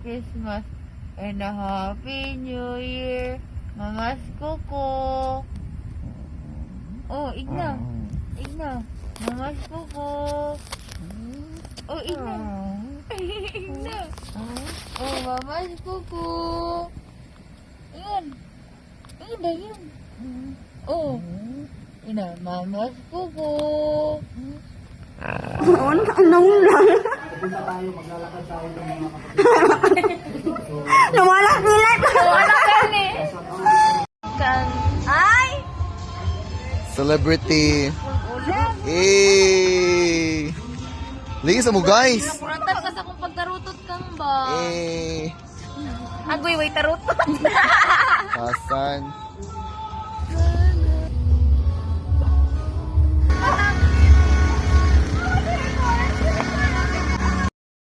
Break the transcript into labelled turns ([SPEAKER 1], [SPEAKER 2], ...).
[SPEAKER 1] Christmas and a Happy New Year. Mama's Kuko. Oh, Igna. Igna. Mama's Kuko. Oh, Igna. Igna. Oh, Mama's Kuko. Ayan. Ayan na yun. Oh. Ina, Mama's Kuko.
[SPEAKER 2] Anong lang? Nawala nilat!
[SPEAKER 1] Wala ka ni.
[SPEAKER 2] Ay!
[SPEAKER 3] Celebrity. Eh. Lisa mo guys.
[SPEAKER 1] Puratas ka sa kung pagtarutot kang ba?
[SPEAKER 3] Eh.
[SPEAKER 1] Agoy, way tarutot.
[SPEAKER 3] Hasan.